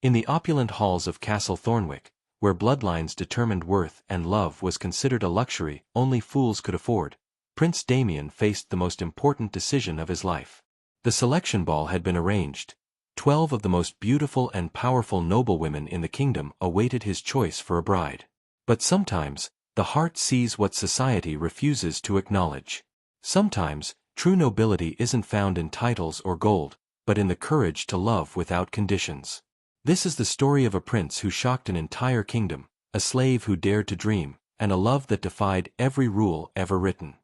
In the opulent halls of Castle Thornwick, where bloodlines determined worth and love was considered a luxury only fools could afford, Prince Damien faced the most important decision of his life. The selection ball had been arranged. 12 of the most beautiful and powerful noblewomen in the kingdom awaited his choice for a bride. But sometimes, the heart sees what society refuses to acknowledge. Sometimes, true nobility isn't found in titles or gold, but in the courage to love without conditions. This is the story of a prince who shocked an entire kingdom, a slave who dared to dream, and a love that defied every rule ever written.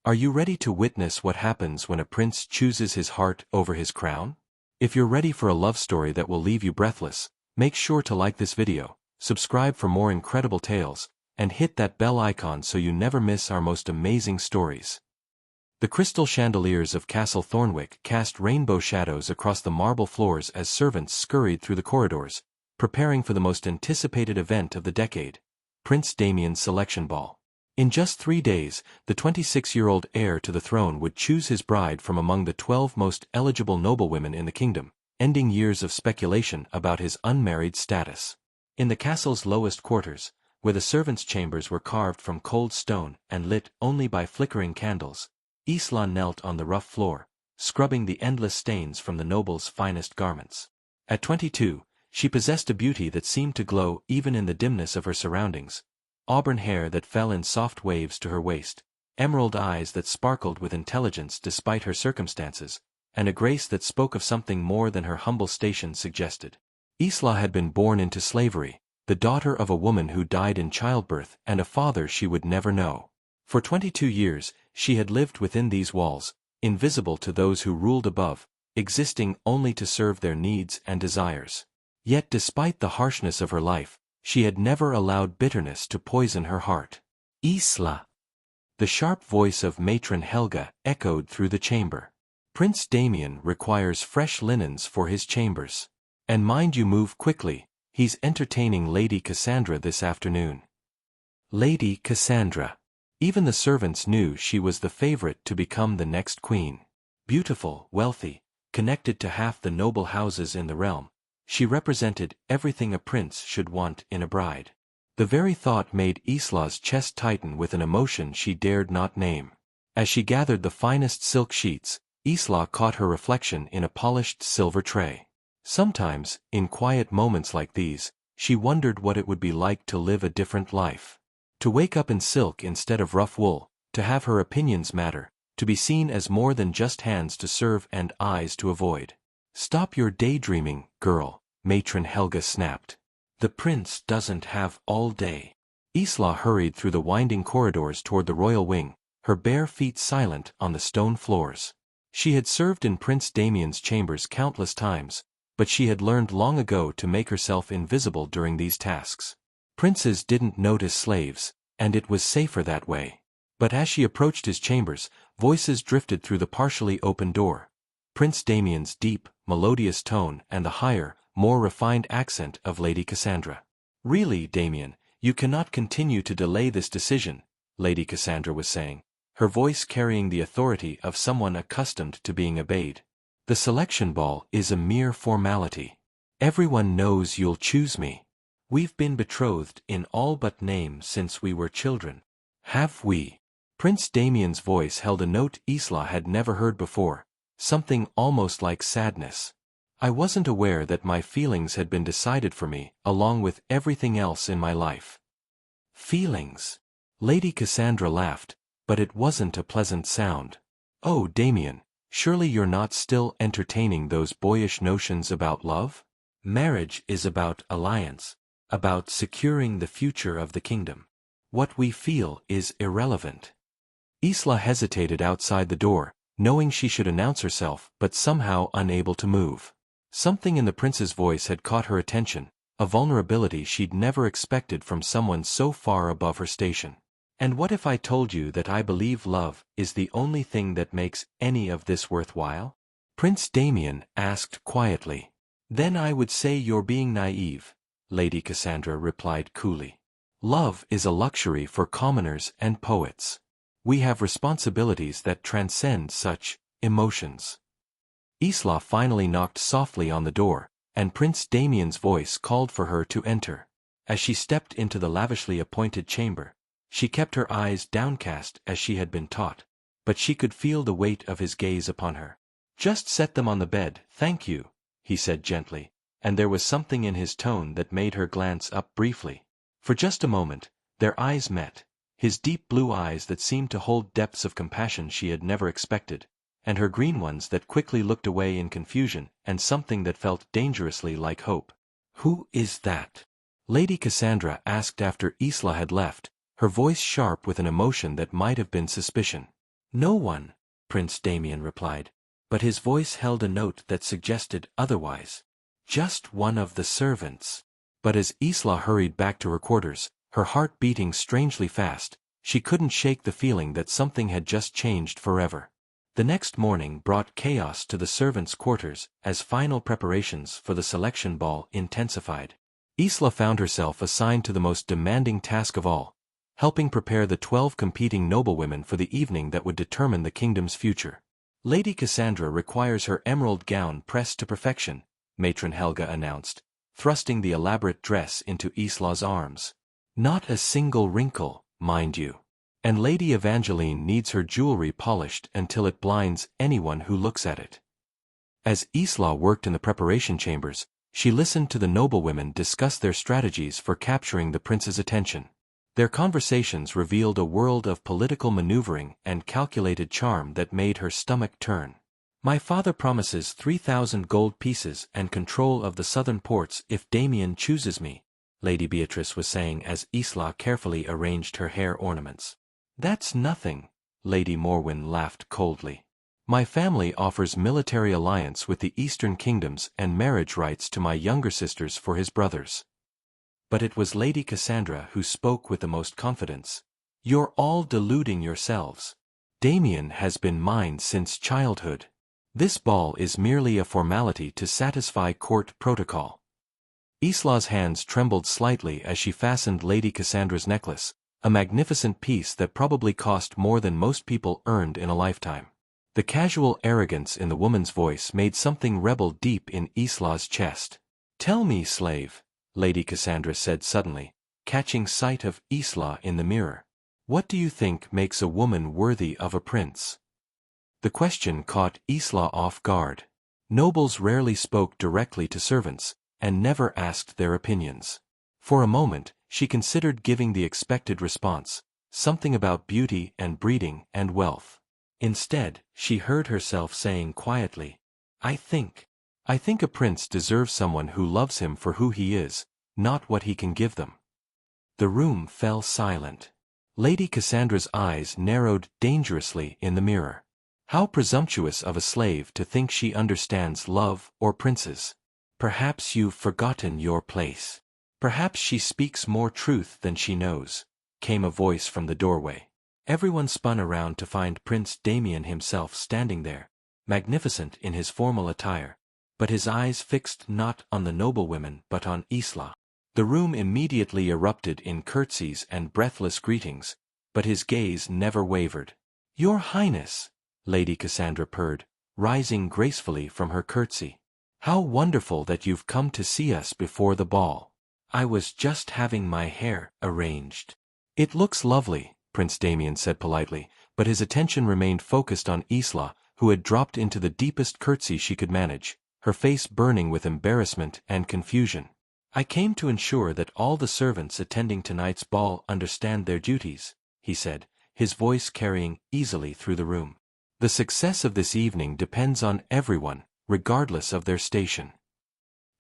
Are you ready to witness what happens when a prince chooses his heart over his crown? If you're ready for a love story that will leave you breathless, make sure to like this video, subscribe for more incredible tales, and hit that bell icon so you never miss our most amazing stories. The crystal chandeliers of Castle Thornwick cast rainbow shadows across the marble floors as servants scurried through the corridors, preparing for the most anticipated event of the decade, Prince Damien's selection ball. In just 3 days, the 26-year-old heir to the throne would choose his bride from among the 12 most eligible noblewomen in the kingdom, ending years of speculation about his unmarried status. In the castle's lowest quarters, where the servants' chambers were carved from cold stone and lit only by flickering candles, Isla knelt on the rough floor, scrubbing the endless stains from the noble's finest garments. At 22, she possessed a beauty that seemed to glow even in the dimness of her surroundings. Auburn hair that fell in soft waves to her waist, emerald eyes that sparkled with intelligence despite her circumstances, and a grace that spoke of something more than her humble station suggested. Isla had been born into slavery, the daughter of a woman who died in childbirth and a father she would never know. For 22 years, she had lived within these walls, invisible to those who ruled above, existing only to serve their needs and desires. Yet despite the harshness of her life, she had never allowed bitterness to poison her heart. Isla. The sharp voice of matron Helga echoed through the chamber. Prince Damien requires fresh linens for his chambers. And mind you move quickly, he's entertaining Lady Cassandra this afternoon. Lady Cassandra. Even the servants knew she was the favorite to become the next queen. Beautiful, wealthy, connected to half the noble houses in the realm, she represented everything a prince should want in a bride. The very thought made Isla's chest tighten with an emotion she dared not name. As she gathered the finest silk sheets, Isla caught her reflection in a polished silver tray. Sometimes, in quiet moments like these, she wondered what it would be like to live a different life. To wake up in silk instead of rough wool, to have her opinions matter, to be seen as more than just hands to serve and eyes to avoid. Stop your daydreaming, girl, matron Helga snapped. The prince doesn't have all day. Isla hurried through the winding corridors toward the royal wing, her bare feet silent on the stone floors. She had served in Prince Damien's chambers countless times, but she had learned long ago to make herself invisible during these tasks. Princes didn't notice slaves, and it was safer that way. But as she approached his chambers, voices drifted through the partially open door. Prince Damien's deep, melodious tone and the higher, more refined accent of Lady Cassandra. Really, Damien, you cannot continue to delay this decision, Lady Cassandra was saying, her voice carrying the authority of someone accustomed to being obeyed. The selection ball is a mere formality. Everyone knows you'll choose me. We've been betrothed in all but name since we were children. Have we? Prince Damien's voice held a note Isla had never heard before, something almost like sadness. I wasn't aware that my feelings had been decided for me, along with everything else in my life. Feelings? Lady Cassandra laughed, but it wasn't a pleasant sound. Oh, Damien, surely you're not still entertaining those boyish notions about love? Marriage is about alliance, about securing the future of the kingdom. What we feel is irrelevant. Isla hesitated outside the door, knowing she should announce herself but somehow unable to move. Something in the prince's voice had caught her attention, a vulnerability she'd never expected from someone so far above her station. And what if I told you that I believe love is the only thing that makes any of this worthwhile? Prince Damien asked quietly. Then I would say you're being naive, Lady Cassandra replied coolly. Love is a luxury for commoners and poets. We have responsibilities that transcend such emotions. Isla finally knocked softly on the door, and Prince Damien's voice called for her to enter. As she stepped into the lavishly appointed chamber, she kept her eyes downcast as she had been taught, but she could feel the weight of his gaze upon her. "Just set them on the bed, thank you," he said gently, and there was something in his tone that made her glance up briefly. For just a moment, their eyes met, his deep blue eyes that seemed to hold depths of compassion she had never expected, and her green ones that quickly looked away in confusion and something that felt dangerously like hope. "Who is that?" Lady Cassandra asked after Isla had left, her voice sharp with an emotion that might have been suspicion. "No one," Prince Damien replied, but his voice held a note that suggested otherwise. "Just one of the servants." But as Isla hurried back to her quarters, her heart beating strangely fast, she couldn't shake the feeling that something had just changed forever. The next morning brought chaos to the servants' quarters as final preparations for the selection ball intensified. Isla found herself assigned to the most demanding task of all, helping prepare the 12 competing noblewomen for the evening that would determine the kingdom's future. "Lady Cassandra requires her emerald gown pressed to perfection," Matron Helga announced, thrusting the elaborate dress into Isla's arms. "Not a single wrinkle, mind you. And Lady Evangeline needs her jewelry polished until it blinds anyone who looks at it." As Isla worked in the preparation chambers, she listened to the noblewomen discuss their strategies for capturing the prince's attention. Their conversations revealed a world of political maneuvering and calculated charm that made her stomach turn. "My father promises 3,000 gold pieces and control of the southern ports if Damien chooses me," Lady Beatrice was saying as Isla carefully arranged her hair ornaments. "That's nothing," Lady Morwen laughed coldly. "My family offers military alliance with the Eastern Kingdoms and marriage rights to my younger sisters for his brothers." But it was Lady Cassandra who spoke with the most confidence. "You're all deluding yourselves. Damien has been mine since childhood. This ball is merely a formality to satisfy court protocol." Isla's hands trembled slightly as she fastened Lady Cassandra's necklace, a magnificent piece that probably cost more than most people earned in a lifetime. The casual arrogance in the woman's voice made something rebel deep in Isla's chest. "Tell me, slave," Lady Cassandra said suddenly, catching sight of Isla in the mirror. "What do you think makes a woman worthy of a prince?" The question caught Isla off guard. Nobles rarely spoke directly to servants, and never asked their opinions. For a moment, she considered giving the expected response, something about beauty and breeding and wealth. Instead, she heard herself saying quietly, I think a prince deserves someone who loves him for who he is, not what he can give them." The room fell silent. Lady Cassandra's eyes narrowed dangerously in the mirror. How presumptuous of a slave to think she understands love or princes. "Perhaps you've forgotten your place. Perhaps she speaks more truth than she knows," came a voice from the doorway. Everyone spun around to find Prince Damien himself standing there, magnificent in his formal attire, but his eyes fixed not on the noblewomen but on Isla. The room immediately erupted in curtsies and breathless greetings, but his gaze never wavered. "Your Highness," Lady Cassandra purred, rising gracefully from her curtsy. "How wonderful that you've come to see us before the ball. I was just having my hair arranged." "It looks lovely," Prince Damien said politely, but his attention remained focused on Isla, who had dropped into the deepest curtsy she could manage, her face burning with embarrassment and confusion. "I came to ensure that all the servants attending tonight's ball understand their duties," he said, his voice carrying easily through the room. "The success of this evening depends on everyone, regardless of their station."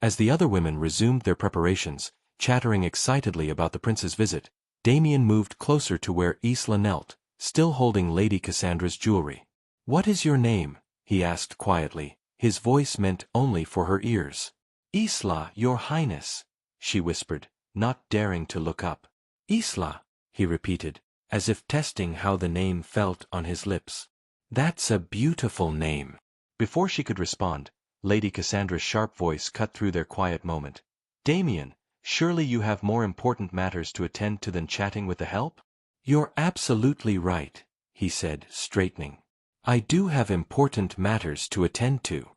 As the other women resumed their preparations, chattering excitedly about the prince's visit, Damien moved closer to where Isla knelt, still holding Lady Cassandra's jewelry. "What is your name?" he asked quietly, his voice meant only for her ears. "Isla, your Highness," she whispered, not daring to look up. "Isla," he repeated, as if testing how the name felt on his lips. "That's a beautiful name." Before she could respond, Lady Cassandra's sharp voice cut through their quiet moment. "Damien, surely you have more important matters to attend to than chatting with the help?" "You're absolutely right," he said, straightening. "I do have important matters to attend to."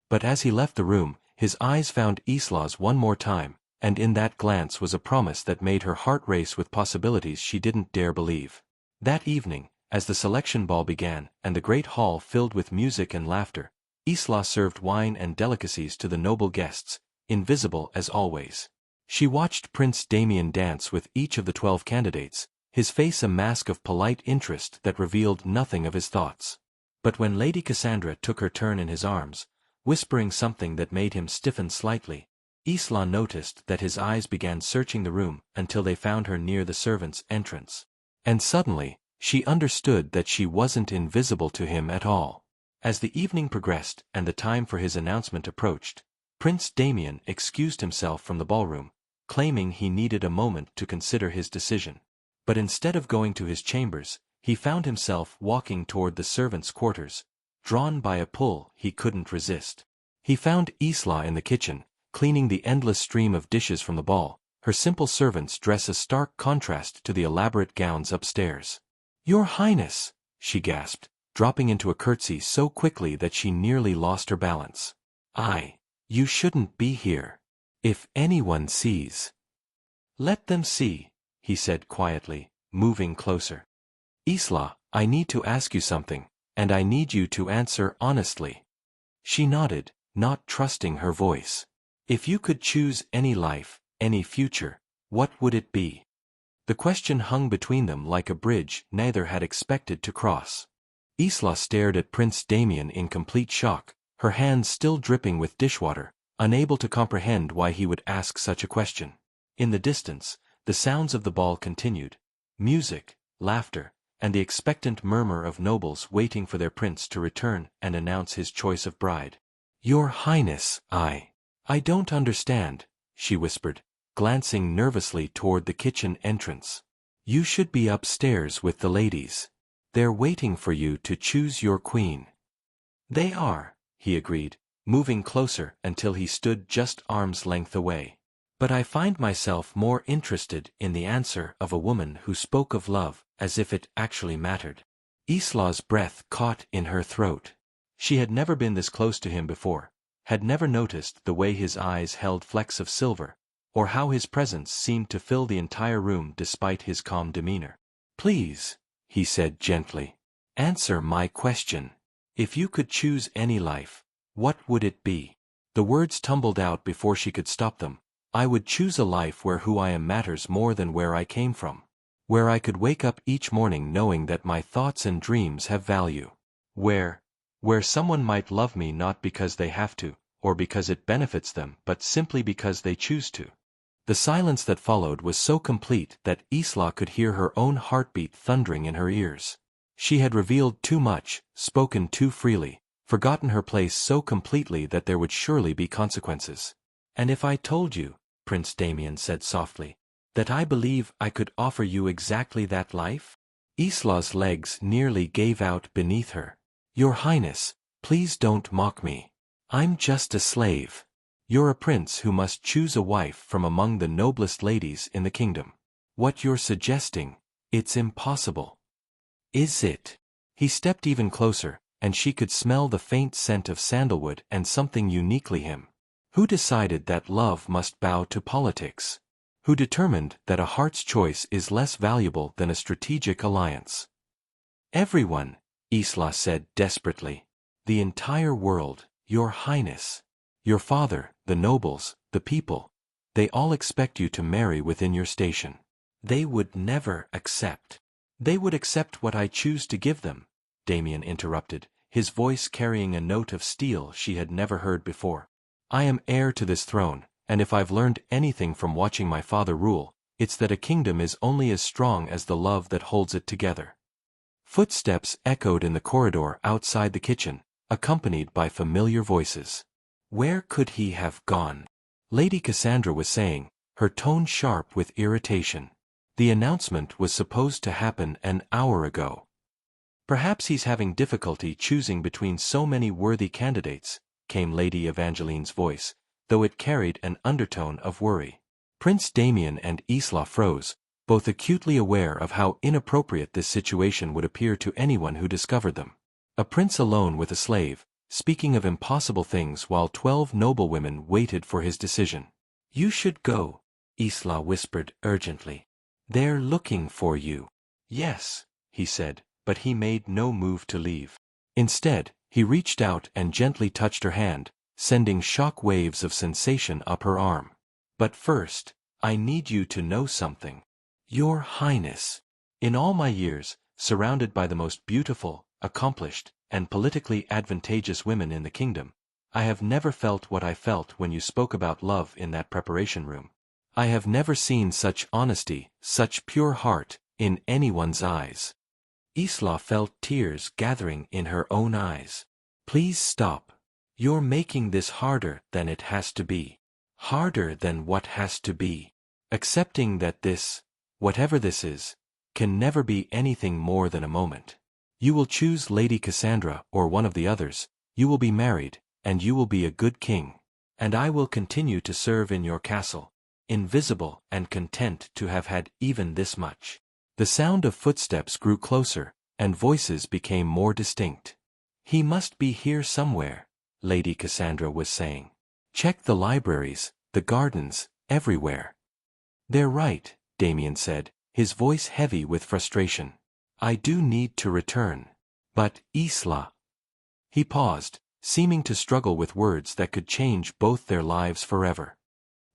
But as he left the room, His eyes found Isla's one more time, and in that glance was a promise that made her heart race with possibilities she didn't dare believe. That evening, as the selection ball began and the great hall filled with music and laughter, Isla served wine and delicacies to the noble guests, invisible as always. She watched Prince Damien dance with each of the 12 candidates, his face a mask of polite interest that revealed nothing of his thoughts. But when Lady Cassandra took her turn in his arms, whispering something that made him stiffen slightly, Isla noticed that his eyes began searching the room until they found her near the servants' entrance. And suddenly, she understood that she wasn't invisible to him at all. As the evening progressed and the time for his announcement approached, Prince Damien excused himself from the ballroom, claiming he needed a moment to consider his decision. But instead of going to his chambers, he found himself walking toward the servants' quarters, drawn by a pull he couldn't resist. He found Isla in the kitchen, cleaning the endless stream of dishes from the ball, her simple servants' dress a stark contrast to the elaborate gowns upstairs. "Your Highness," she gasped, dropping into a curtsy so quickly that she nearly lost her balance. You shouldn't be here. If anyone sees." "Let them see," he said quietly, moving closer. "Isla, I need to ask you something, and I need you to answer honestly." She nodded, not trusting her voice. "If you could choose any life, any future, what would it be?" The question hung between them like a bridge neither had expected to cross. Isla stared at Prince Damien in complete shock, her hands still dripping with dishwater, unable to comprehend why he would ask such a question. In the distance, the sounds of the ball continued: music, laughter, and the expectant murmur of nobles waiting for their prince to return and announce his choice of bride. "Your Highness, I don't understand," she whispered, glancing nervously toward the kitchen entrance. "You should be upstairs with the ladies. They're waiting for you to choose your queen." "They are," he agreed, moving closer until he stood just arm's length away. "But I find myself more interested in the answer of a woman who spoke of love as if it actually mattered." Isla's breath caught in her throat. She had never been this close to him before, had never noticed the way his eyes held flecks of silver, or how his presence seemed to fill the entire room despite his calm demeanor. "Please," he said gently, "answer my question. If you could choose any life, what would it be?" The words tumbled out before she could stop them. "I would choose a life where who I am matters more than where I came from. Where I could wake up each morning knowing that my thoughts and dreams have value. Where someone might love me not because they have to, or because it benefits them, but simply because they choose to." The silence that followed was so complete that Isla could hear her own heartbeat thundering in her ears. She had revealed too much, spoken too freely, forgotten her place so completely that there would surely be consequences. "And if I told you," Prince Damien said softly, "that I believe I could offer you exactly that life?" Isla's legs nearly gave out beneath her. "Your Highness, please don't mock me. I'm just a slave. You're a prince who must choose a wife from among the noblest ladies in the kingdom. What you're suggesting, it's impossible." "Is it?" He stepped even closer, and she could smell the faint scent of sandalwood and something uniquely him. Who decided that love must bow to politics? Who determined that a heart's choice is less valuable than a strategic alliance? "Everyone," Isla said desperately. "The entire world, Your Highness. Your father, the nobles, the people. They all expect you to marry within your station." "They would never accept." "They would accept what I choose to give them," Damien interrupted, his voice carrying a note of steel she had never heard before. "I am heir to this throne, and if I've learned anything from watching my father rule, it's that a kingdom is only as strong as the love that holds it together." Footsteps echoed in the corridor outside the kitchen, accompanied by familiar voices. Where could he have gone? Lady Cassandra was saying, her tone sharp with irritation. The announcement was supposed to happen an hour ago. "Perhaps he's having difficulty choosing between so many worthy candidates," came Lady Evangeline's voice, though it carried an undertone of worry. Prince Damien and Isla froze, both acutely aware of how inappropriate this situation would appear to anyone who discovered them. A prince alone with a slave, speaking of impossible things while 12 noblewomen waited for his decision. "You should go," Isla whispered urgently. "They're looking for you." "Yes," he said, but he made no move to leave. Instead, he reached out and gently touched her hand, sending shock waves of sensation up her arm. "But first, I need you to know something. Your Highness, in all my years, surrounded by the most beautiful, accomplished, and politically advantageous women in the kingdom, I have never felt what I felt when you spoke about love in that preparation room. I have never seen such honesty, such pure heart, in anyone's eyes." Isla felt tears gathering in her own eyes. "Please stop. You're making this harder than it has to be. Harder than what has to be. Accepting that this, whatever this is, can never be anything more than a moment. You will choose Lady Cassandra or one of the others, you will be married, and you will be a good king. And I will continue to serve in your castle, invisible and content to have had even this much." The sound of footsteps grew closer, and voices became more distinct. "He must be here somewhere," Lady Cassandra was saying. "Check the libraries, the gardens, everywhere." "They're right," Damien said, his voice heavy with frustration. "I do need to return. But, Isla." He paused, seeming to struggle with words that could change both their lives forever.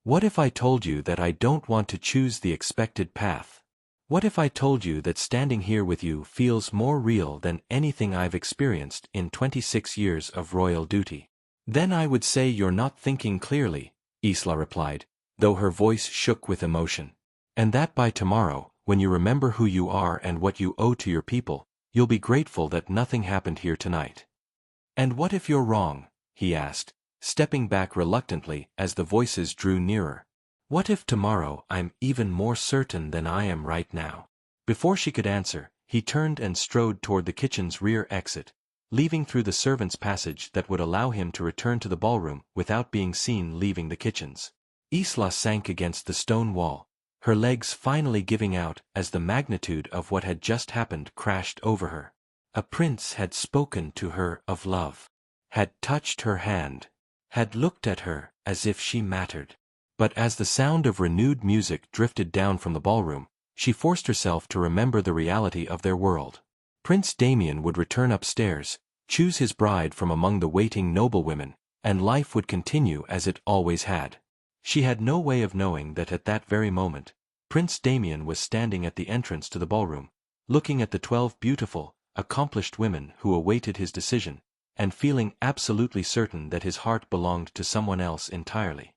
"What if I told you that I don't want to choose the expected path? What if I told you that standing here with you feels more real than anything I've experienced in 26 years of royal duty?" "Then I would say you're not thinking clearly," Isla replied, though her voice shook with emotion. "And that by tomorrow, when you remember who you are and what you owe to your people, you'll be grateful that nothing happened here tonight." "And what if you're wrong?" he asked, stepping back reluctantly as the voices drew nearer. "What if tomorrow I'm even more certain than I am right now?" Before she could answer, he turned and strode toward the kitchen's rear exit, leaving through the servants' passage that would allow him to return to the ballroom without being seen leaving the kitchens. Isla sank against the stone wall, her legs finally giving out as the magnitude of what had just happened crashed over her. A prince had spoken to her of love, had touched her hand, had looked at her as if she mattered. But as the sound of renewed music drifted down from the ballroom, she forced herself to remember the reality of their world. Prince Damien would return upstairs, choose his bride from among the waiting noblewomen, and life would continue as it always had. She had no way of knowing that at that very moment, Prince Damien was standing at the entrance to the ballroom, looking at the 12 beautiful, accomplished women who awaited his decision, and feeling absolutely certain that his heart belonged to someone else entirely.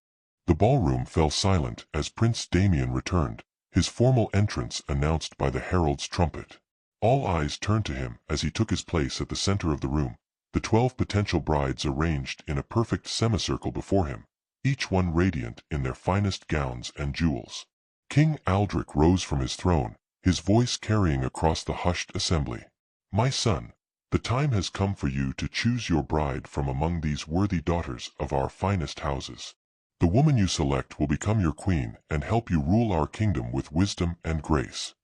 The ballroom fell silent as Prince Damien returned, his formal entrance announced by the herald's trumpet. All eyes turned to him as he took his place at the center of the room, the 12 potential brides arranged in a perfect semicircle before him, each one radiant in their finest gowns and jewels. King Aldrich rose from his throne, his voice carrying across the hushed assembly. "My son, the time has come for you to choose your bride from among these worthy daughters of our finest houses. The woman you select will become your queen and help you rule our kingdom with wisdom and grace."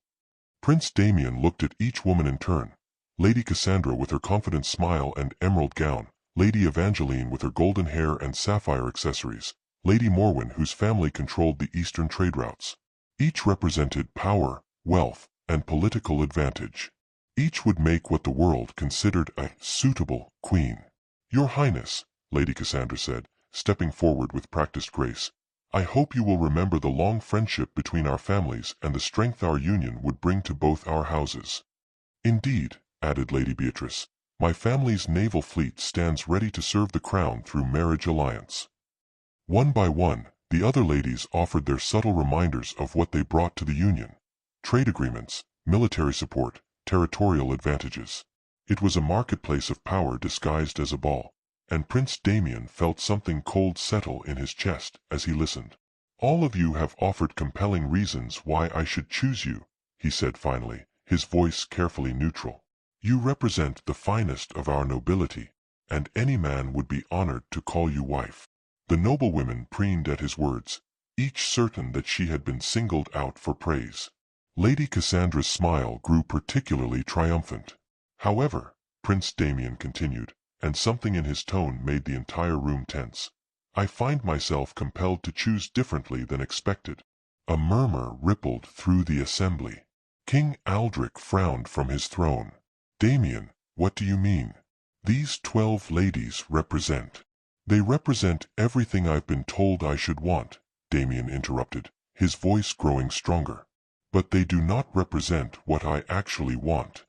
Prince Damien looked at each woman in turn, Lady Cassandra with her confident smile and emerald gown, Lady Evangeline with her golden hair and sapphire accessories, Lady Morwen whose family controlled the eastern trade routes. Each represented power, wealth, and political advantage. Each would make what the world considered a suitable queen. "Your Highness," Lady Cassandra said, stepping forward with practiced grace, "I hope you will remember the long friendship between our families and the strength our union would bring to both our houses." "Indeed," added Lady Beatrice, "my family's naval fleet stands ready to serve the crown through marriage alliance." One by one, the other ladies offered their subtle reminders of what they brought to the union: trade agreements, military support, territorial advantages. It was a marketplace of power disguised as a ball, and Prince Damien felt something cold settle in his chest as he listened. "All of you have offered compelling reasons why I should choose you," he said finally, his voice carefully neutral. "You represent the finest of our nobility, and any man would be honored to call you wife." The noblewomen preened at his words, each certain that she had been singled out for praise. Lady Cassandra's smile grew particularly triumphant. "However," Prince Damien continued, and something in his tone made the entire room tense. "I find myself compelled to choose differently than expected." A murmur rippled through the assembly. King Aldrich frowned from his throne. "Damien, what do you mean?" "These 12 ladies represent—" "They represent everything I've been told I should want," Damien interrupted, his voice growing stronger. "But they do not represent what I actually want."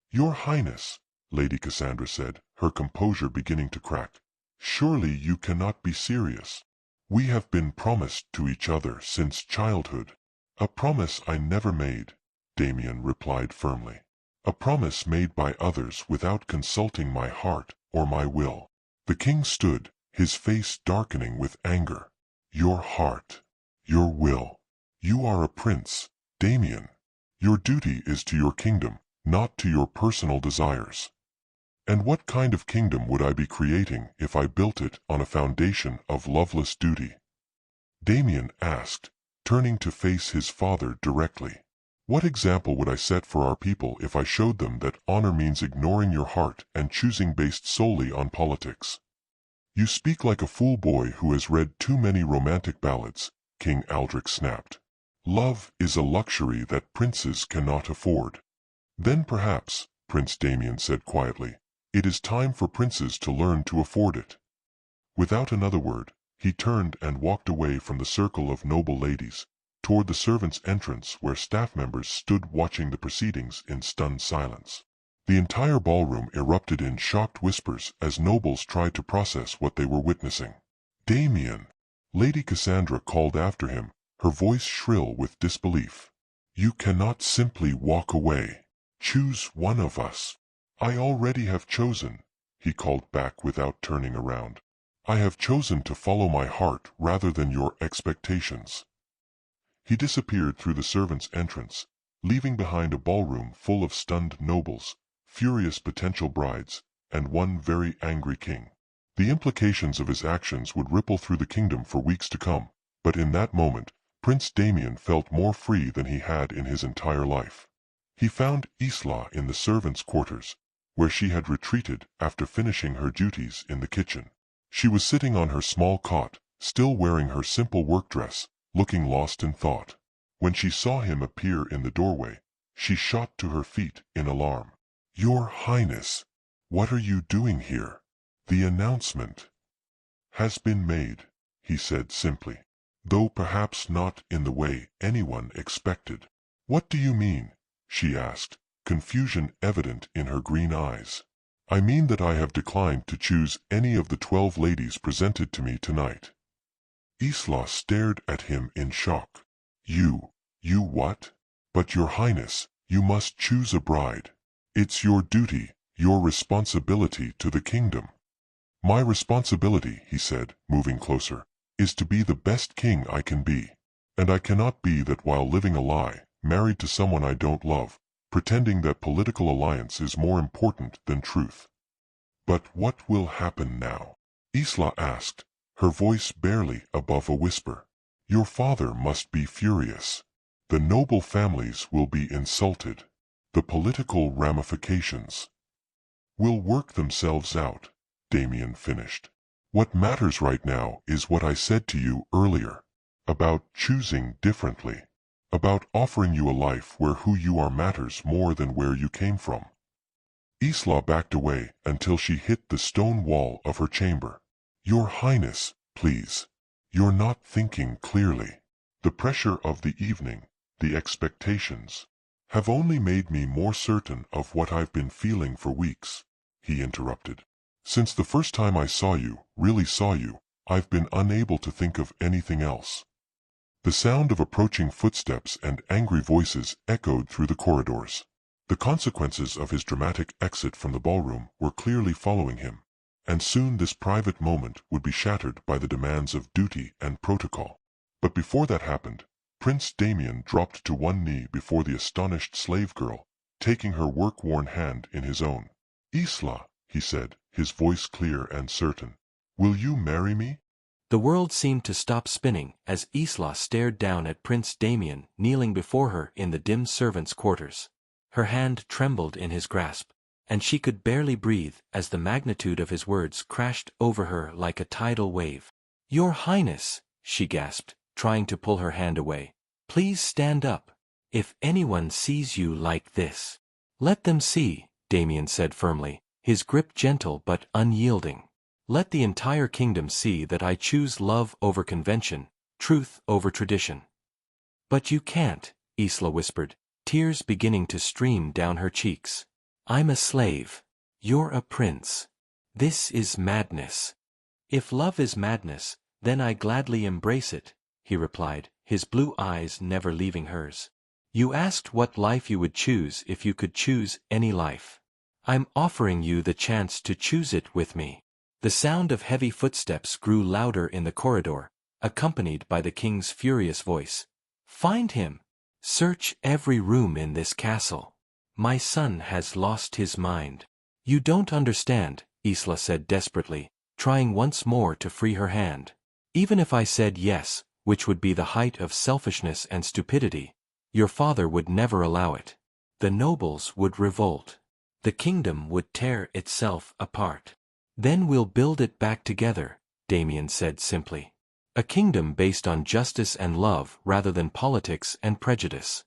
"Your Highness," Lady Cassandra said, her composure beginning to crack, "surely you cannot be serious. We have been promised to each other since childhood." "A promise I never made," Damien replied firmly. "A promise made by others without consulting my heart or my will." The king stood, his face darkening with anger. "Your heart, your will. You are a prince, Damien. Your duty is to your kingdom, not to your personal desires. And what kind of kingdom would I be creating if I built it on a foundation of loveless duty?" Damien asked, turning to face his father directly. "What example would I set for our people if I showed them that honor means ignoring your heart and choosing based solely on politics?" "You speak like a fool boy who has read too many romantic ballads," King Aldrich snapped. "Love is a luxury that princes cannot afford." "Then perhaps," Prince Damien said quietly, "it is time for princes to learn to afford it." Without another word, he turned and walked away from the circle of noble ladies, toward the servants' entrance where staff members stood watching the proceedings in stunned silence. The entire ballroom erupted in shocked whispers as nobles tried to process what they were witnessing. "Damien!" Lady Cassandra called after him, her voice shrill with disbelief. "You cannot simply walk away. Choose one of us." "I already have chosen," he called back without turning around. "I have chosen to follow my heart rather than your expectations." He disappeared through the servants' entrance, leaving behind a ballroom full of stunned nobles, furious potential brides, and one very angry king. The implications of his actions would ripple through the kingdom for weeks to come, but in that moment, Prince Damien felt more free than he had in his entire life. He found Isla in the servants' quarters, where she had retreated after finishing her duties in the kitchen. She was sitting on her small cot, still wearing her simple work dress, looking lost in thought. When she saw him appear in the doorway, she shot to her feet in alarm. "Your Highness, what are you doing here?" "The announcement has been made," he said simply, though perhaps not in the way anyone expected. "What do you mean?" she asked, confusion evident in her green eyes. "I mean that I have declined to choose any of the 12 ladies presented to me tonight." Isla stared at him in shock. You what?" "But your Highness, you must choose a bride. It's your duty, your responsibility to the kingdom." "My responsibility," he said, moving closer, "is to be the best king I can be. And I cannot be that while living a lie, married to someone I don't love, pretending that political alliance is more important than truth." "But what will happen now?" Isla asked, her voice barely above a whisper. "Your father must be furious. The noble families will be insulted. The political ramifications will work themselves out," Damien finished. "What matters right now is what I said to you earlier, about choosing differently, about offering you a life where who you are matters more than where you came from." Isla backed away until she hit the stone wall of her chamber. "Your Highness, please. You're not thinking clearly. The pressure of the evening, the expectations, have only made me more certain of what I've been feeling for weeks," he interrupted. "Since the first time I saw you, really saw you, I've been unable to think of anything else." The sound of approaching footsteps and angry voices echoed through the corridors. The consequences of his dramatic exit from the ballroom were clearly following him, and soon this private moment would be shattered by the demands of duty and protocol. But before that happened, Prince Damien dropped to one knee before the astonished slave girl, taking her work-worn hand in his own. "Isla," he said, his voice clear and certain, "will you marry me?" The world seemed to stop spinning as Isla stared down at Prince Damien kneeling before her in the dim servants' quarters. Her hand trembled in his grasp, and she could barely breathe as the magnitude of his words crashed over her like a tidal wave. "Your Highness," she gasped, trying to pull her hand away. "Please stand up. If anyone sees you like this, let them see," Damien said firmly, his grip gentle but unyielding. "Let the entire kingdom see that I choose love over convention, truth over tradition." "But you can't," Isla whispered, tears beginning to stream down her cheeks. "I'm a slave. You're a prince. This is madness." "If love is madness, then I gladly embrace it," he replied, his blue eyes never leaving hers. "You asked what life you would choose if you could choose any life. I'm offering you the chance to choose it with me." The sound of heavy footsteps grew louder in the corridor, accompanied by the king's furious voice. "Find him! Search every room in this castle. My son has lost his mind." "You don't understand," Isla said desperately, trying once more to free her hand. "Even if I said yes, which would be the height of selfishness and stupidity, your father would never allow it. The nobles would revolt. The kingdom would tear itself apart. Then we'll build it back together," Damien said simply. "A kingdom based on justice and love rather than politics and prejudice."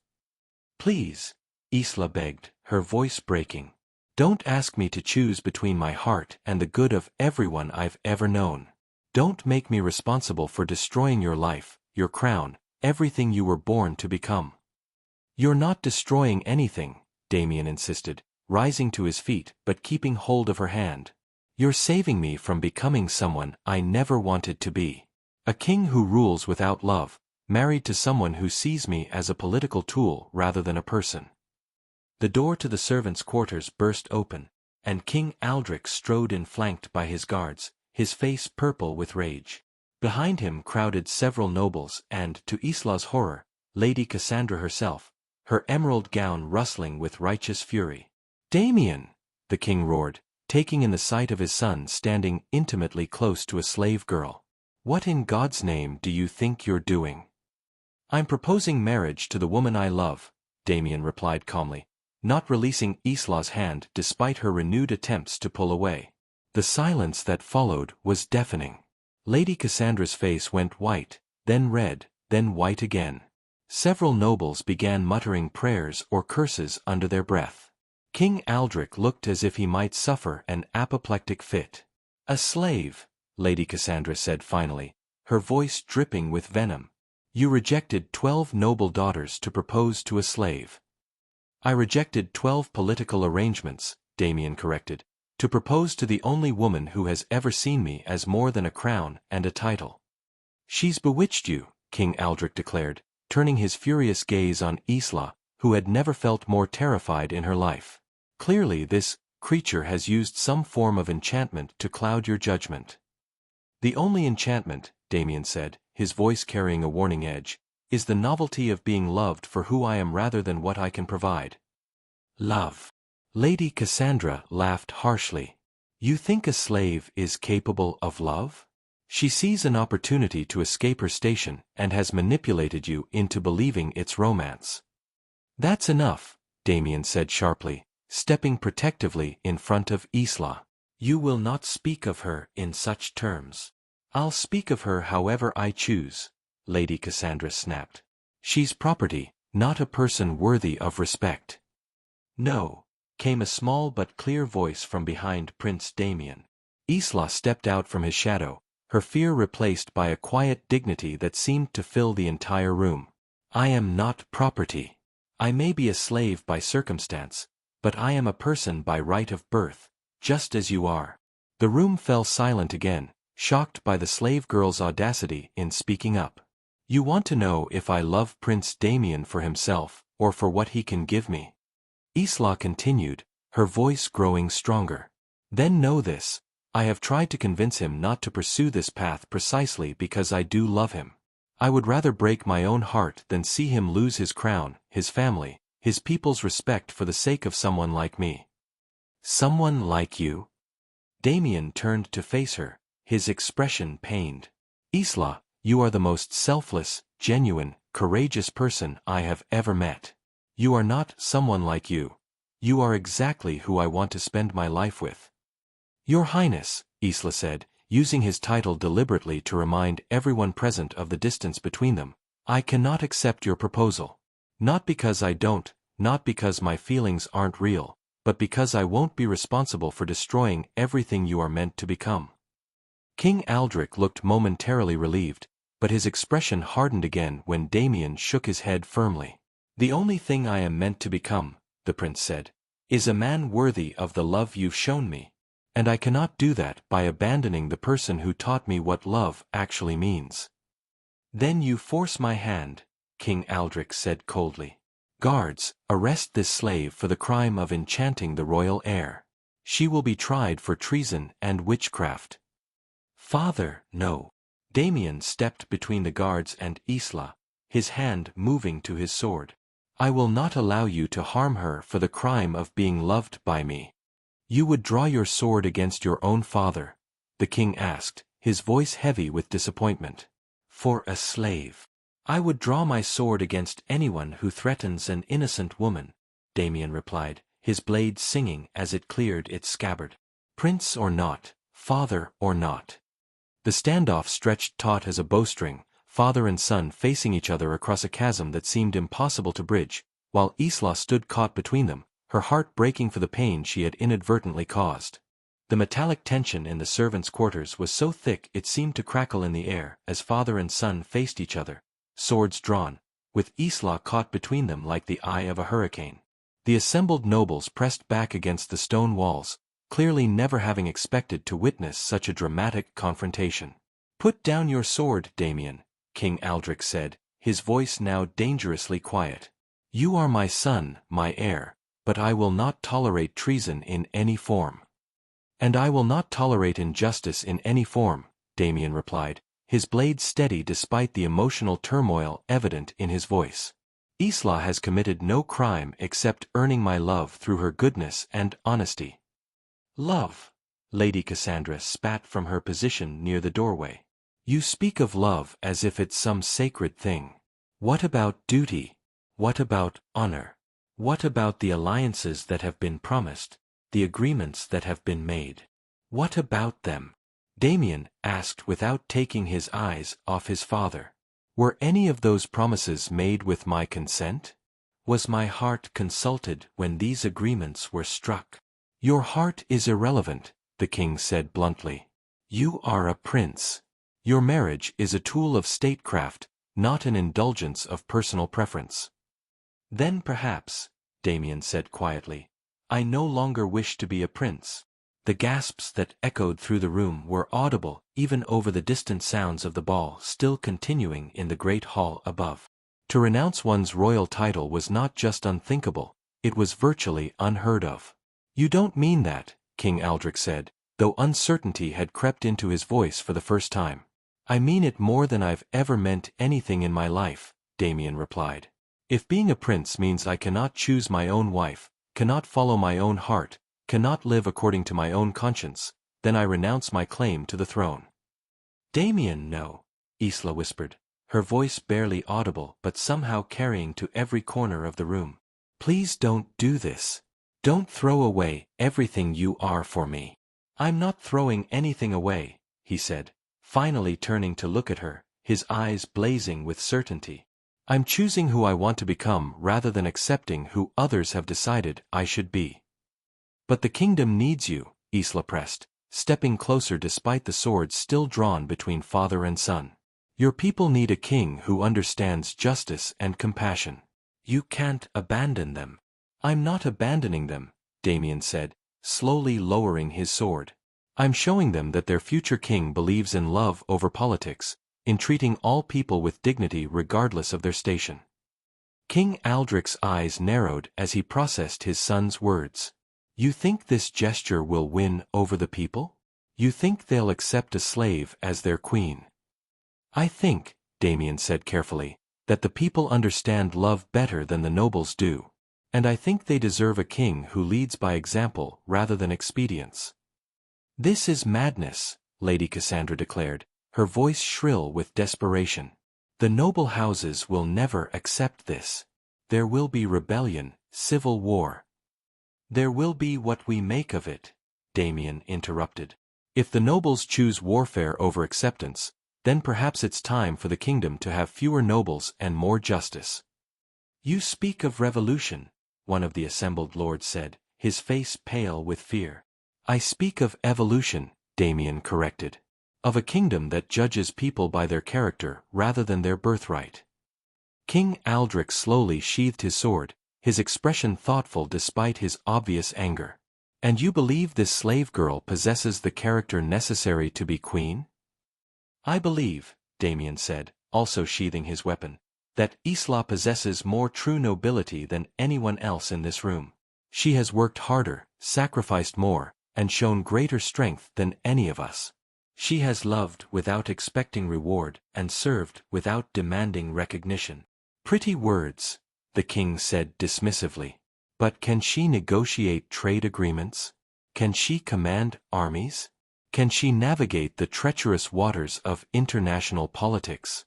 "Please," Isla begged, her voice breaking. "Don't ask me to choose between my heart and the good of everyone I've ever known. Don't make me responsible for destroying your life, your crown, everything you were born to become." "You're not destroying anything," Damien insisted, rising to his feet but keeping hold of her hand. "You're saving me from becoming someone I never wanted to be. A king who rules without love, married to someone who sees me as a political tool rather than a person." The door to the servants' quarters burst open, and King Aldrich strode in flanked by his guards, his face purple with rage. Behind him crowded several nobles and, to Isla's horror, Lady Cassandra herself, her emerald gown rustling with righteous fury. "Damien!" the king roared, taking in the sight of his son standing intimately close to a slave girl. "What in God's name do you think you're doing?" "I'm proposing marriage to the woman I love," Damien replied calmly, not releasing Isla's hand despite her renewed attempts to pull away. The silence that followed was deafening. Lady Cassandra's face went white, then red, then white again. Several nobles began muttering prayers or curses under their breath. King Aldrich looked as if he might suffer an apoplectic fit. "A slave," Lady Cassandra said finally, her voice dripping with venom. "You rejected 12 noble daughters to propose to a slave." "I rejected 12 political arrangements," Damien corrected, "to propose to the only woman who has ever seen me as more than a crown and a title." "She's bewitched you," King Aldrich declared, turning his furious gaze on Isla, who had never felt more terrified in her life. "Clearly this creature has used some form of enchantment to cloud your judgment." "The only enchantment," Damien said, his voice carrying a warning edge, "is the novelty of being loved for who I am rather than what I can provide." "Love." Lady Cassandra laughed harshly. "You think a slave is capable of love? She sees an opportunity to escape her station and has manipulated you into believing it's romance." "That's enough," Damien said sharply, stepping protectively in front of Isla. "You will not speak of her in such terms." "I'll speak of her however I choose," Lady Cassandra snapped. "She's property, not a person worthy of respect." "No," came a small but clear voice from behind Prince Damien. Isla stepped out from his shadow, her fear replaced by a quiet dignity that seemed to fill the entire room. "I am not property. I may be a slave by circumstance, but I am a person by right of birth, just as you are." The room fell silent again, shocked by the slave girl's audacity in speaking up. "You want to know if I love Prince Damien for himself, or for what he can give me?" Isla continued, her voice growing stronger. "Then know this, I have tried to convince him not to pursue this path precisely because I do love him. I would rather break my own heart than see him lose his crown, his family, his people's respect for the sake of someone like me." "Someone like you?" Damien turned to face her, his expression pained. "Isla, you are the most selfless, genuine, courageous person I have ever met. You are not someone like you. You are exactly who I want to spend my life with. Your Highness, Isla said, using his title deliberately to remind everyone present of the distance between them, I cannot accept your proposal. Not because I don't, not because my feelings aren't real, but because I won't be responsible for destroying everything you are meant to become. King Aldrich looked momentarily relieved, but his expression hardened again when Damien shook his head firmly. The only thing I am meant to become, the prince said, is a man worthy of the love you've shown me. And I cannot do that by abandoning the person who taught me what love actually means. Then you force my hand, King Aldrich said coldly. Guards, arrest this slave for the crime of enchanting the royal heir. She will be tried for treason and witchcraft. Father, no. Damien stepped between the guards and Isla, his hand moving to his sword. I will not allow you to harm her for the crime of being loved by me. You would draw your sword against your own father, the king asked, his voice heavy with disappointment. For a slave. I would draw my sword against anyone who threatens an innocent woman, Damien replied, his blade singing as it cleared its scabbard. Prince or not, father or not. The standoff stretched taut as a bowstring, father and son facing each other across a chasm that seemed impossible to bridge, while Isla stood caught between them, her heart breaking for the pain she had inadvertently caused. The metallic tension in the servants' quarters was so thick it seemed to crackle in the air as father and son faced each other, swords drawn, with Isla caught between them like the eye of a hurricane. The assembled nobles pressed back against the stone walls, clearly never having expected to witness such a dramatic confrontation. Put down your sword, Damien, King Aldrich said, his voice now dangerously quiet. You are my son, my heir, but I will not tolerate treason in any form. And I will not tolerate injustice in any form, Damien replied, his blade steady despite the emotional turmoil evident in his voice. Isla has committed no crime except earning my love through her goodness and honesty. Love? Lady Cassandra spat from her position near the doorway. You speak of love as if it's some sacred thing. What about duty? What about honor? What about the alliances that have been promised, the agreements that have been made? What about them? Damien asked without taking his eyes off his father. Were any of those promises made with my consent? Was my heart consulted when these agreements were struck? Your heart is irrelevant, the king said bluntly. You are a prince. Your marriage is a tool of statecraft, not an indulgence of personal preference. Then perhaps, Damien said quietly, I no longer wish to be a prince. The gasps that echoed through the room were audible even over the distant sounds of the ball still continuing in the great hall above. To renounce one's royal title was not just unthinkable, it was virtually unheard of. You don't mean that, King Aldrich said, though uncertainty had crept into his voice for the first time. I mean it more than I've ever meant anything in my life, Damien replied. If being a prince means I cannot choose my own wife, cannot follow my own heart, cannot live according to my own conscience, then I renounce my claim to the throne. Damien, no, Isla whispered, her voice barely audible but somehow carrying to every corner of the room. Please don't do this. Don't throw away everything you are for me. I'm not throwing anything away, he said, finally turning to look at her, his eyes blazing with certainty. I'm choosing who I want to become rather than accepting who others have decided I should be. But the kingdom needs you, Isla pressed, stepping closer despite the swords still drawn between father and son. Your people need a king who understands justice and compassion. You can't abandon them. I'm not abandoning them, Damien said, slowly lowering his sword. I'm showing them that their future king believes in love over politics, in treating all people with dignity regardless of their station. King Aldrich's eyes narrowed as he processed his son's words. You think this gesture will win over the people? You think they'll accept a slave as their queen? I think, Damien said carefully, that the people understand love better than the nobles do. And I think they deserve a king who leads by example rather than expedience. This is madness, Lady Cassandra declared, her voice shrill with desperation. The noble houses will never accept this. There will be rebellion, civil war. There will be what we make of it, Damien interrupted. If the nobles choose warfare over acceptance, then perhaps it's time for the kingdom to have fewer nobles and more justice. You speak of revolution, one of the assembled lords said, his face pale with fear. I speak of evolution, Damien corrected. Of a kingdom that judges people by their character rather than their birthright. King Aldrich slowly sheathed his sword, his expression thoughtful despite his obvious anger. And you believe this slave girl possesses the character necessary to be queen? I believe, Damien said, also sheathing his weapon, that Isla possesses more true nobility than anyone else in this room. She has worked harder, sacrificed more, and shown greater strength than any of us. She has loved without expecting reward and served without demanding recognition. Pretty words, the king said dismissively. But can she negotiate trade agreements? Can she command armies? Can she navigate the treacherous waters of international politics?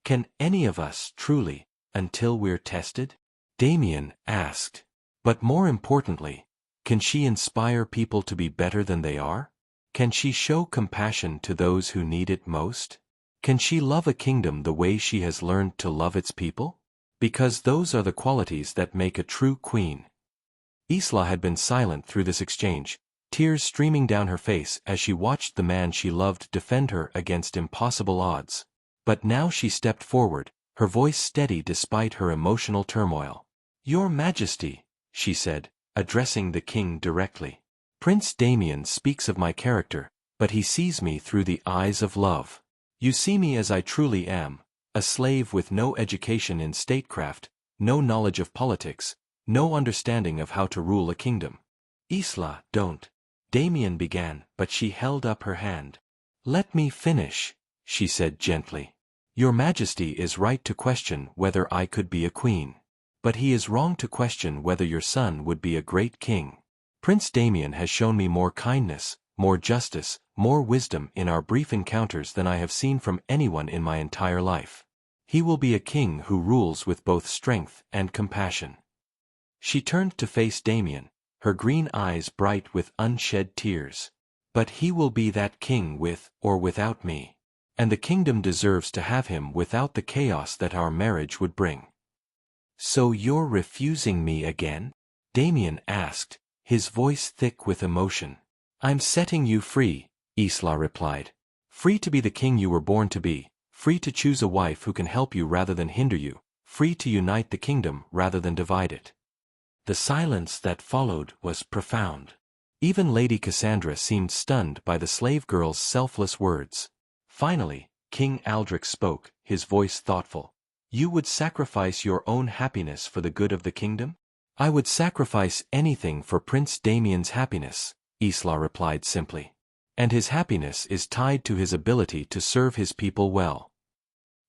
Can any of us truly, until we're tested? Damien asked. But more importantly, can she inspire people to be better than they are? Can she show compassion to those who need it most? Can she love a kingdom the way she has learned to love its people? Because those are the qualities that make a true queen. Isla had been silent through this exchange, tears streaming down her face as she watched the man she loved defend her against impossible odds. But now she stepped forward, her voice steady despite her emotional turmoil. Your Majesty, she said, addressing the king directly. Prince Damien speaks of my character, but he sees me through the eyes of love. You see me as I truly am, a slave with no education in statecraft, no knowledge of politics, no understanding of how to rule a kingdom. Isla, don't. Damien began, but she held up her hand. Let me finish, she said gently. Your Majesty is right to question whether I could be a queen. But he is wrong to question whether your son would be a great king. Prince Damien has shown me more kindness, more justice, more wisdom in our brief encounters than I have seen from anyone in my entire life. He will be a king who rules with both strength and compassion. She turned to face Damien, her green eyes bright with unshed tears. But he will be that king with or without me. And the kingdom deserves to have him without the chaos that our marriage would bring. So you're refusing me again? Damien asked, his voice thick with emotion. I'm setting you free, Isla replied. Free to be the king you were born to be, free to choose a wife who can help you rather than hinder you, free to unite the kingdom rather than divide it. The silence that followed was profound. Even Lady Cassandra seemed stunned by the slave girl's selfless words. Finally, King Aldrich spoke, his voice thoughtful. You would sacrifice your own happiness for the good of the kingdom? I would sacrifice anything for Prince Damien's happiness, Isla replied simply. And his happiness is tied to his ability to serve his people well.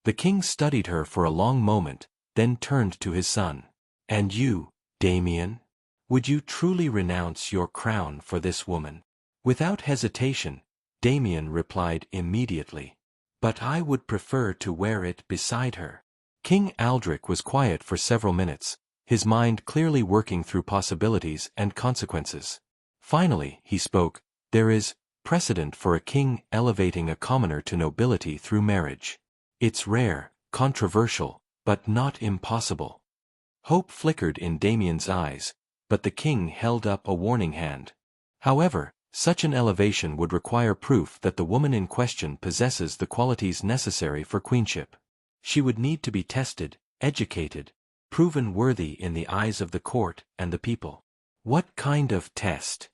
The king studied her for a long moment, then turned to his son. And you, Damien? Would you truly renounce your crown for this woman? Without hesitation, Damien replied immediately. But I would prefer to wear it beside her. King Aldrich was quiet for several minutes, his mind clearly working through possibilities and consequences. Finally, he spoke, there is precedent for a king elevating a commoner to nobility through marriage. It's rare, controversial, but not impossible. Hope flickered in Damien's eyes, but the king held up a warning hand. However, such an elevation would require proof that the woman in question possesses the qualities necessary for queenship. She would need to be tested, educated, proven worthy in the eyes of the court and the people. What kind of test?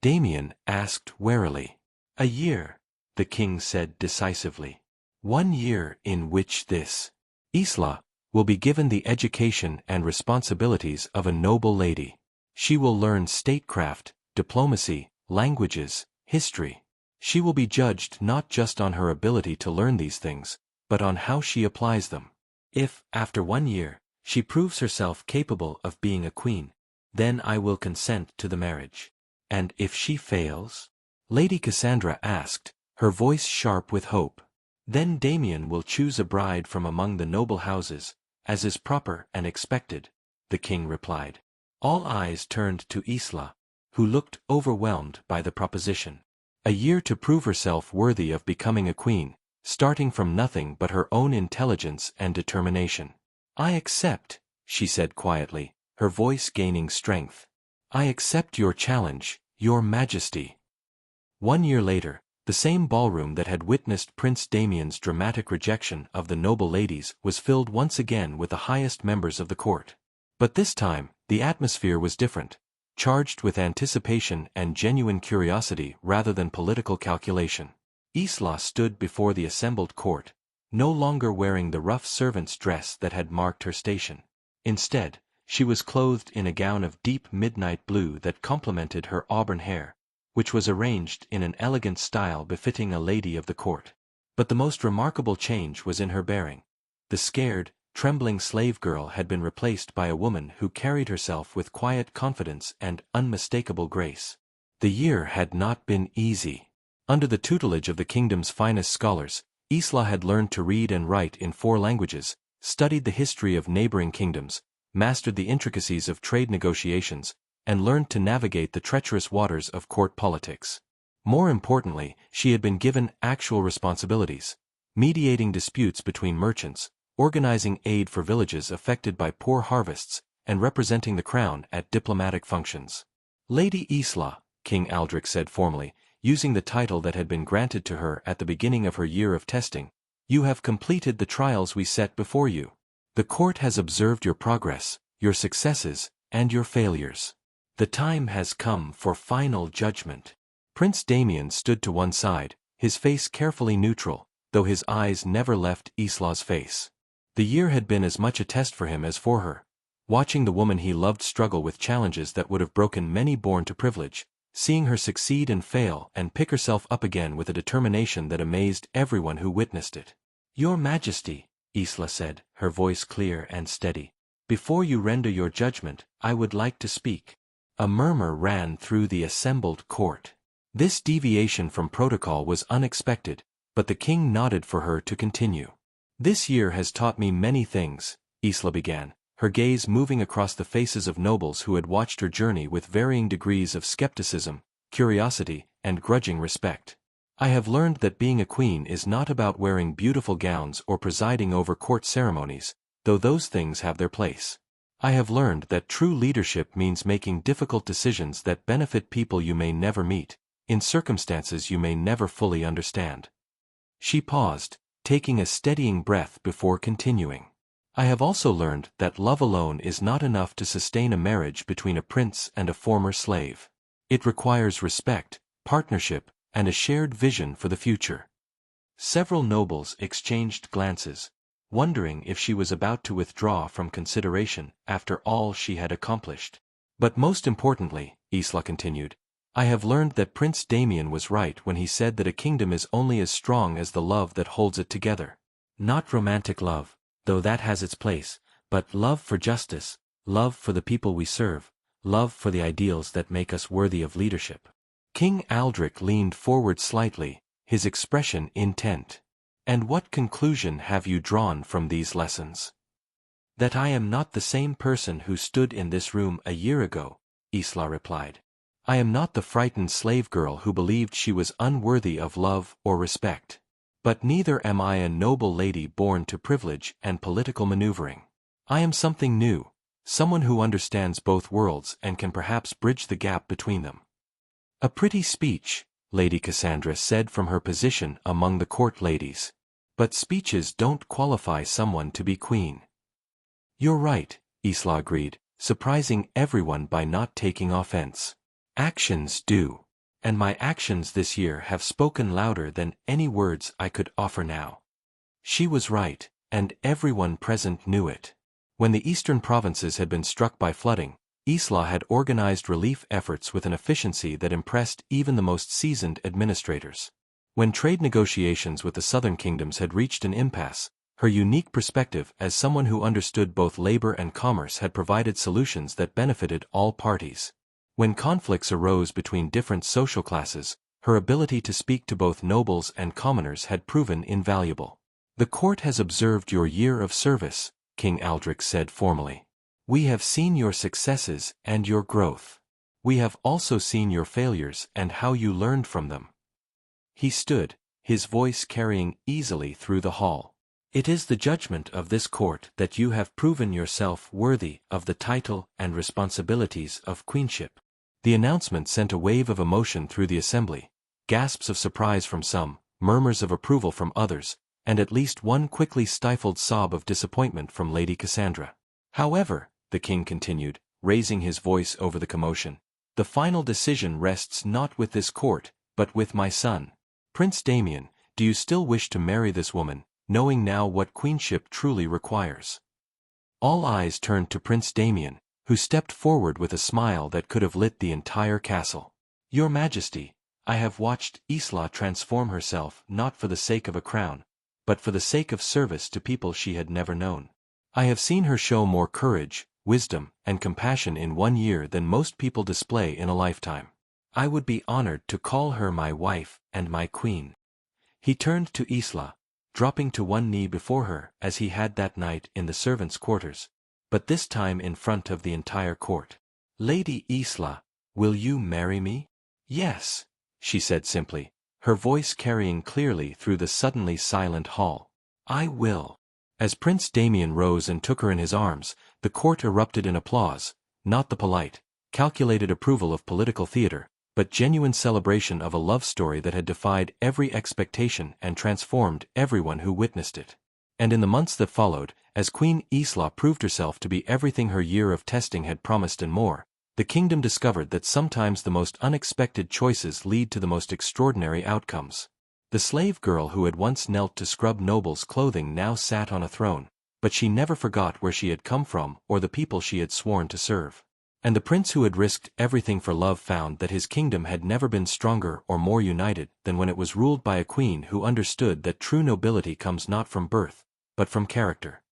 Damien asked warily. A year, the king said decisively. 1 year in which this Isla will be given the education and responsibilities of a noble lady. She will learn statecraft, diplomacy, languages, history. She will be judged not just on her ability to learn these things, but on how she applies them. If, after 1 year, she proves herself capable of being a queen, then I will consent to the marriage. And if she fails? Lady Cassandra asked, her voice sharp with hope. Then Damien will choose a bride from among the noble houses, as is proper and expected, the king replied. All eyes turned to Isla, who looked overwhelmed by the proposition. A year to prove herself worthy of becoming a queen, starting from nothing but her own intelligence and determination. "I accept," she said quietly, her voice gaining strength. "I accept your challenge, your majesty." 1 year later, the same ballroom that had witnessed Prince Damien's dramatic rejection of the noble ladies was filled once again with the highest members of the court. But this time, the atmosphere was different, charged with anticipation and genuine curiosity rather than political calculation. Isla stood before the assembled court, no longer wearing the rough servant's dress that had marked her station. Instead, she was clothed in a gown of deep midnight blue that complemented her auburn hair, which was arranged in an elegant style befitting a lady of the court. But the most remarkable change was in her bearing. The scared, trembling slave girl had been replaced by a woman who carried herself with quiet confidence and unmistakable grace. The year had not been easy. Under the tutelage of the kingdom's finest scholars, Isla had learned to read and write in 4 languages, studied the history of neighboring kingdoms, mastered the intricacies of trade negotiations, and learned to navigate the treacherous waters of court politics. More importantly, she had been given actual responsibilities, mediating disputes between merchants, organizing aid for villages affected by poor harvests, and representing the crown at diplomatic functions. "Lady Isla," King Aldrich said formally, using the title that had been granted to her at the beginning of her year of testing, "you have completed the trials we set before you. The court has observed your progress, your successes, and your failures. The time has come for final judgment." Prince Damien stood to one side, his face carefully neutral, though his eyes never left Isla's face. The year had been as much a test for him as for her, watching the woman he loved struggle with challenges that would have broken many born to privilege, seeing her succeed and fail and pick herself up again with a determination that amazed everyone who witnessed it. "Your Majesty," Isla said, her voice clear and steady, "before you render your judgment, I would like to speak." A murmur ran through the assembled court. This deviation from protocol was unexpected, but the king nodded for her to continue. "This year has taught me many things," Isla began, her gaze moving across the faces of nobles who had watched her journey with varying degrees of skepticism, curiosity, and grudging respect. "I have learned that being a queen is not about wearing beautiful gowns or presiding over court ceremonies, though those things have their place. I have learned that true leadership means making difficult decisions that benefit people you may never meet, in circumstances you may never fully understand." She paused, taking a steadying breath before continuing. "I have also learned that love alone is not enough to sustain a marriage between a prince and a former slave. It requires respect, partnership, and a shared vision for the future." Several nobles exchanged glances, wondering if she was about to withdraw from consideration after all she had accomplished. "But most importantly," Isla continued, "I have learned that Prince Damien was right when he said that a kingdom is only as strong as the love that holds it together. Not romantic love, though that has its place, but love for justice, love for the people we serve, love for the ideals that make us worthy of leadership." King Aldrich leaned forward slightly, his expression intent. "And what conclusion have you drawn from these lessons?" "That I am not the same person who stood in this room a year ago," Isla replied. "I am not the frightened slave girl who believed she was unworthy of love or respect. But neither am I a noble lady born to privilege and political maneuvering. I am something new, someone who understands both worlds and can perhaps bridge the gap between them." "A pretty speech," Lady Cassandra said from her position among the court ladies. "But speeches don't qualify someone to be queen." "You're right," Isla agreed, surprising everyone by not taking offense. "Actions do. And my actions this year have spoken louder than any words I could offer now." She was right, and everyone present knew it. When the eastern provinces had been struck by flooding, Isla had organized relief efforts with an efficiency that impressed even the most seasoned administrators. When trade negotiations with the southern kingdoms had reached an impasse, her unique perspective as someone who understood both labor and commerce had provided solutions that benefited all parties. When conflicts arose between different social classes, her ability to speak to both nobles and commoners had proven invaluable. "The court has observed your year of service," King Aldrich said formally. We have seen your successes and your growth. We have also seen your failures and how you learned from them. He stood, his voice carrying easily through the hall. It is the judgment of this court that you have proven yourself worthy of the title and responsibilities of queenship. The announcement sent a wave of emotion through the assembly, gasps of surprise from some, murmurs of approval from others, and at least one quickly stifled sob of disappointment from Lady Cassandra. However, the king continued, raising his voice over the commotion, the final decision rests not with this court, but with my son. Prince Damien, do you still wish to marry this woman, knowing now what queenship truly requires? All eyes turned to Prince Damien, who stepped forward with a smile that could have lit the entire castle. Your Majesty, I have watched Isla transform herself not for the sake of a crown, but for the sake of service to people she had never known. I have seen her show more courage, wisdom, and compassion in 1 year than most people display in a lifetime. I would be honored to call her my wife and my queen. He turned to Isla, dropping to one knee before her as he had that night in the servants' quarters, but this time in front of the entire court. Lady Isla, will you marry me? Yes, she said simply, her voice carrying clearly through the suddenly silent hall. I will. As Prince Damien rose and took her in his arms, the court erupted in applause, not the polite, calculated approval of political theater, but genuine celebration of a love story that had defied every expectation and transformed everyone who witnessed it. And in the months that followed, as Queen Isla proved herself to be everything her year of testing had promised and more, the kingdom discovered that sometimes the most unexpected choices lead to the most extraordinary outcomes. The slave girl who had once knelt to scrub nobles' clothing now sat on a throne, but she never forgot where she had come from or the people she had sworn to serve. And the prince who had risked everything for love found that his kingdom had never been stronger or more united than when it was ruled by a queen who understood that true nobility comes not from birth, but from character.